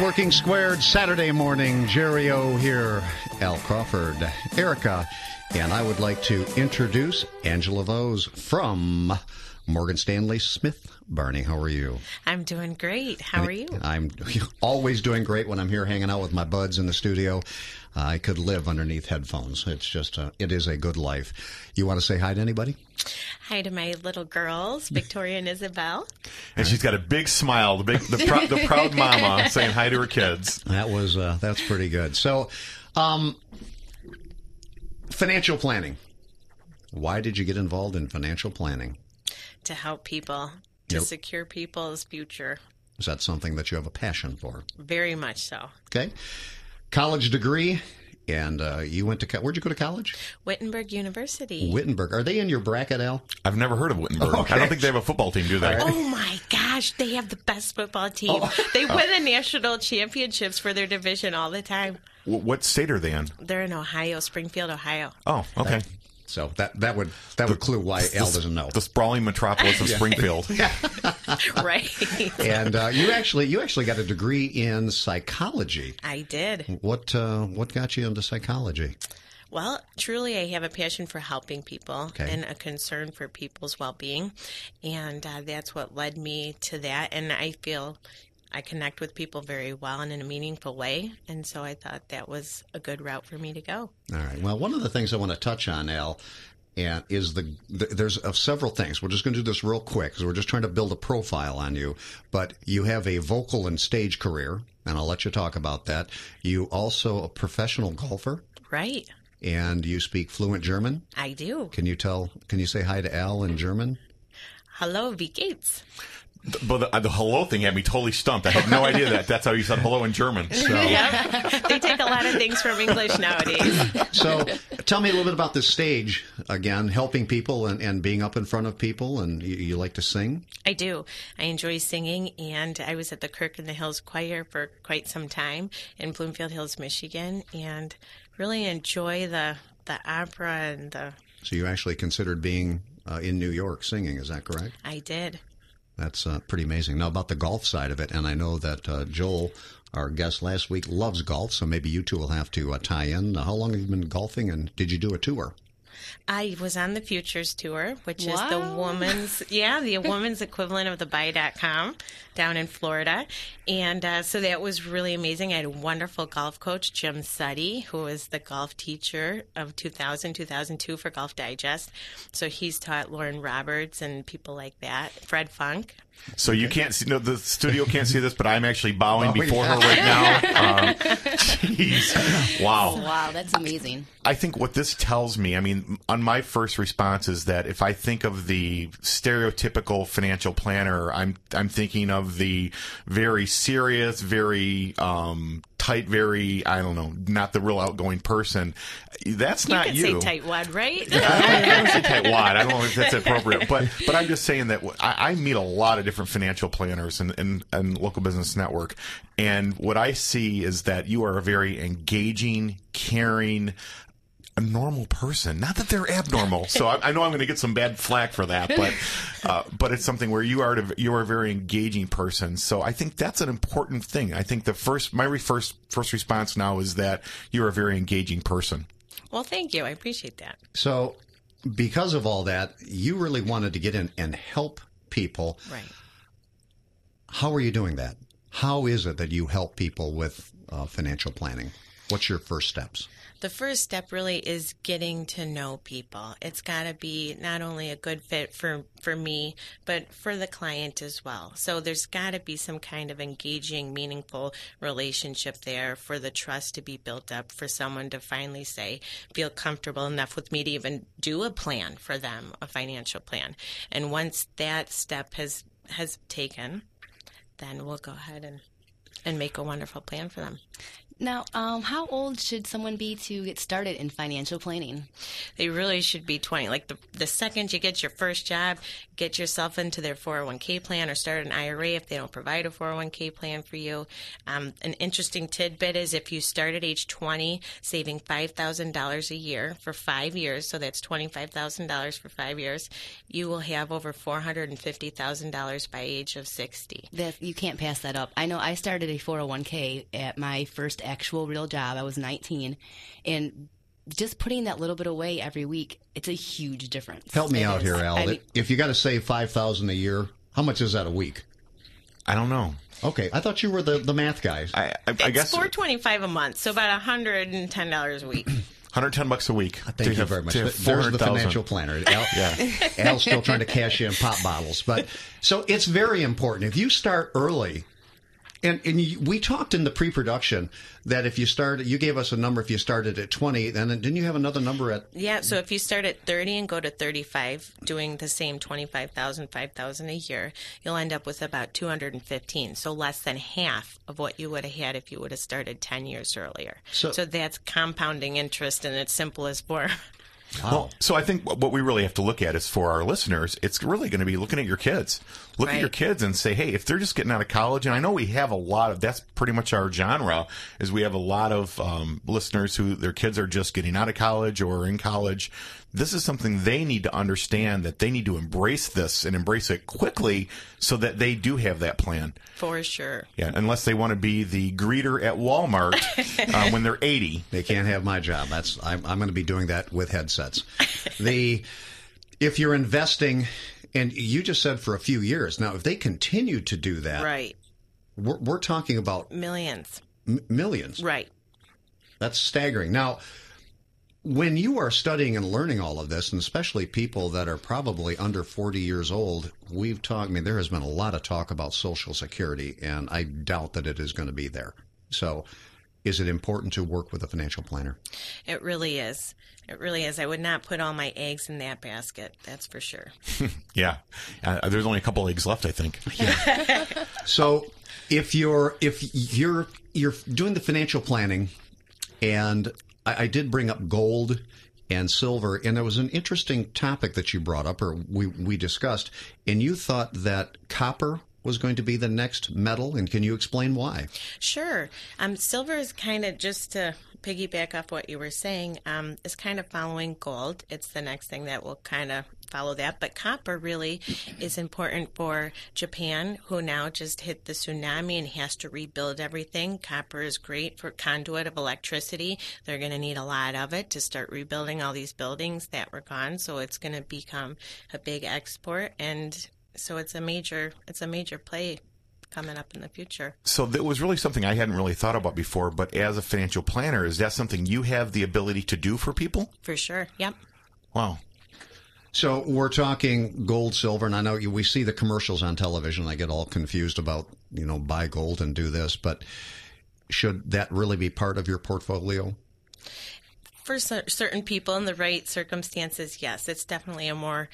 Networking Squared, Saturday morning. Jerry O here, Al Crawford, Erica, and I would like to introduce Angela Vose from Morgan Stanley Smith Barney. How are you? I'm doing great. How are you? I'm always doing great when I'm here hanging out with my buds in the studio. I could live underneath headphones. It's just, it is a good life. You want to say hi to anybody? Hi to my little girls, Victoria and Isabel. And she's got a big smile, the proud mama saying hi to her kids. That's pretty good. So, financial planning. Why did you get involved in financial planning? To help people, to secure people's future. Is that something that you have a passion for? Very much so. Okay. College degree, and you went to, where'd you go to college? Wittenberg University. Wittenberg. Are they in your bracket, Al? I've never heard of Wittenberg. Okay. I don't think they have a football team, do they? Oh my gosh, they have the best football team. They win the national championships for their division all the time. What state are they in? They're in Ohio, Springfield, Ohio. Oh, okay. So that would clue why Al doesn't know. The sprawling metropolis of Springfield. Right. And you actually got a degree in psychology. I did. What got you into psychology? Well, truly, I have a passion for helping people and a concern for people's well-being, and that's what led me to that. And I feel I connect with people very well and in a meaningful way, and so I thought that was a good route for me to go. All right. Well, one of the things I want to touch on, Al, and is there's several things. We're just going to do this real quick because we're just trying to build a profile on you. But you have a vocal and stage career, and I'll let you talk about that. You also a professional golfer, right? And you speak fluent German. I do. Can you say hi to Al in German? Hello, wie geht's? But the hello thing had me totally stumped. I had no idea that's how you said hello in German. So. Yeah. They take a lot of things from English nowadays. So tell me a little bit about this stage, again, helping people and being up in front of people, and you like to sing? I do. I enjoy singing, and I was at the Kirk in the Hills Choir for quite some time in Bloomfield Hills, Michigan, and really enjoy the opera and the... So you actually considered being in New York singing, is that correct? I did. That's pretty amazing. Now, about the golf side of it, and I know that Joel, our guest last week, loves golf, so maybe you two will have to tie in. How long have you been golfing, and did you do a tour? I was on the Futures Tour, which is the woman's equivalent of the Buy.com down in Florida. And so that was really amazing. I had a wonderful golf coach, Jim Suddy, who was the golf teacher of 2002 for Golf Digest. So he's taught Lauren Roberts and people like that, Fred Funk. So you can't see, the studio can't see this, but I'm actually bowing before her right now. Jeez. Wow. Wow, that's amazing. I think what this tells me, on my first response is that if I think of the stereotypical financial planner, I'm thinking of the very serious, very tight, very, I don't know, not the real outgoing person. That's not you. You could say tightwad, right? I would say tightwad. I don't know if that's appropriate. But I'm just saying that I meet a lot of different financial planners and local business network. And what I see is that you are a very engaging, caring, a normal person. Not that they're abnormal. So I know I'm going to get some bad flack for that, but it's something where you are a very engaging person. So I think that's an important thing. I think my first response now is that you're a very engaging person. Well, thank you. I appreciate that. So because of all that, you really wanted to get in and help people. Right. How are you doing that? How is it that you help people with financial planning? What's your first steps? The first step really is getting to know people. It's got to be not only a good fit for me, but for the client as well. So there's got to be some kind of engaging, meaningful relationship there for the trust to be built up, for someone to finally feel comfortable enough with me to even do a plan for them, a financial plan. And once that step has taken, then we'll go ahead and make a wonderful plan for them. Now, how old should someone be to get started in financial planning? They really should be 20. Like the second you get your first job, get yourself into their 401k plan or start an IRA if they don't provide a 401k plan for you. An interesting tidbit is if you start at age 20, saving $5,000 a year for 5 years, so that's $25,000 for 5 years, you will have over $450,000 by age of 60. You can't pass that up. I know I started a 401k at my first actual real job. I was 19, and just putting that little bit away every week, it's a huge difference. Help me out here, Al. If you got to save $5,000 a year, how much is that a week? I don't know. Okay, I thought you were the math guy. I guess $425 a month, so about $110 a week. $110 a week. Thank you very much. There's the financial planner. Al's still trying to cash in pop bottles, but so it's very important. If you start early, and we talked in the pre-production that if you started, you gave us a number if you started at 20, then didn't you have another number at? Yeah, so if you start at 30 and go to 35, doing the same $25,000, $5,000 a year, you'll end up with about $215. So less than half of what you would have had if you would have started 10 years earlier. So that's compounding interest in its simplest form. Wow. Well, so I think what we really have to look at is for our listeners, it's really going to be looking at your kids. Look at your kids and say, hey, if they're just getting out of college, and I know we have a lot of, that's pretty much our genre, is we have a lot of listeners who their kids are just getting out of college or in college. This is something they need to understand, that they need to embrace this and embrace it quickly so that they do have that plan. For sure. Yeah, unless they want to be the greeter at Walmart when they're 80. They can't have my job. I'm going to be doing that with headsets. If you're investing, and you just said for a few years, now if they continue to do that, right, we're talking about millions. Millions. Right. That's staggering. Now, when you are studying and learning all of this, and especially people that are probably under 40 years old, there has been a lot of talk about Social Security, and I doubt that it is going to be there. So is it important to work with a financial planner? It really is. It really is. I would not put all my eggs in that basket. That's for sure. Yeah. There's only a couple eggs left, I think. Yeah. So if you're doing the financial planning, and I did bring up gold and silver, and there was an interesting topic that you brought up, or we discussed, and you thought that copper was going to be the next metal, and can you explain why? Sure. Silver is kind of, just to piggyback off what you were saying, is kind of following gold. It's the next thing that will kind of follow that. But copper really is important for Japan, who now just hit the tsunami and has to rebuild everything. Copper is great for conduit of electricity. They're going to need a lot of it to start rebuilding all these buildings that were gone. So it's going to become a big export, and so it's a major play coming up in the future. So that was really something I hadn't really thought about before, but as a financial planner, is that something you have the ability to do for people? For sure, yep. Wow. So we're talking gold, silver, and I know we see the commercials on television. I get all confused about, buy gold and do this, but should that really be part of your portfolio? For certain people in the right circumstances, yes, it's definitely a more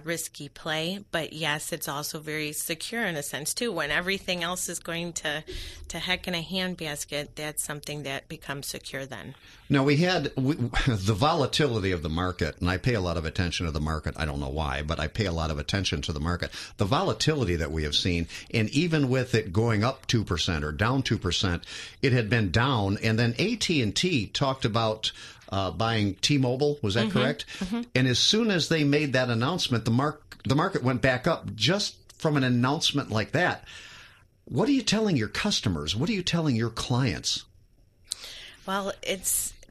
risky play. But yes, it's also very secure in a sense too. When everything else is going to heck in a handbasket, that's something that becomes secure then. Now, we had the volatility of the market, and I pay a lot of attention to the market. I don't know why, but I pay a lot of attention to the market. The volatility that we have seen, and even with it going up 2% or down 2%, it had been down. And then AT&T talked about buying T-Mobile. Was that correct? Mm-hmm. And as soon as they made that announcement, the market went back up just from an announcement like that. What are you telling your customers? What are you telling your clients? Well,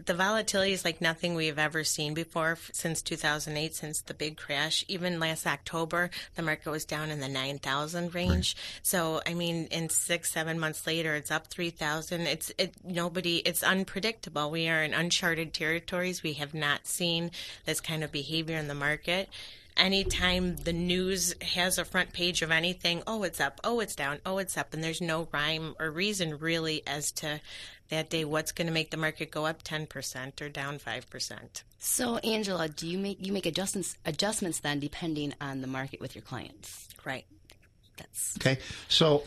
the volatility is like nothing we've ever seen before since 2008, since the big crash. Even last October, the market was down in the 9,000 range. Right. So, in 6-7 months later, it's up 3,000. It's unpredictable. We are in uncharted territories. We have not seen this kind of behavior in the market. Anytime the news has a front page of anything, oh, it's up, oh, it's down, oh, it's up, and there's no rhyme or reason really as to that day what's going to make the market go up 10% or down 5%. So, Angela, do you make adjustments then depending on the market with your clients? Right. Okay. So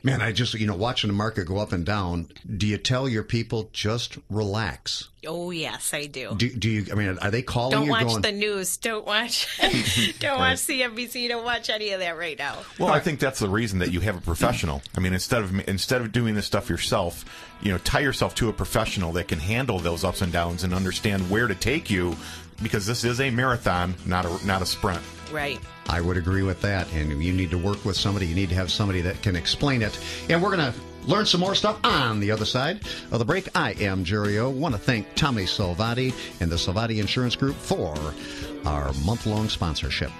Man, I just, watching the market go up and down, do you tell your people just relax? Oh, yes, I do. Do you, are they calling Don't you watch going? the news. Don't watch watch CNBC. Don't watch any of that right now. Well, I think that's the reason that you have a professional. Instead of doing this stuff yourself, tie yourself to a professional that can handle those ups and downs and understand where to take you, because this is a marathon, not a sprint. Right. I would agree with that. And you need to work with somebody. You need to have somebody that can explain it. And we're going to learn some more stuff on the other side of the break. I am Jerry O. Want to thank Tommy Salvati and the Salvati Insurance Group for our month-long sponsorship.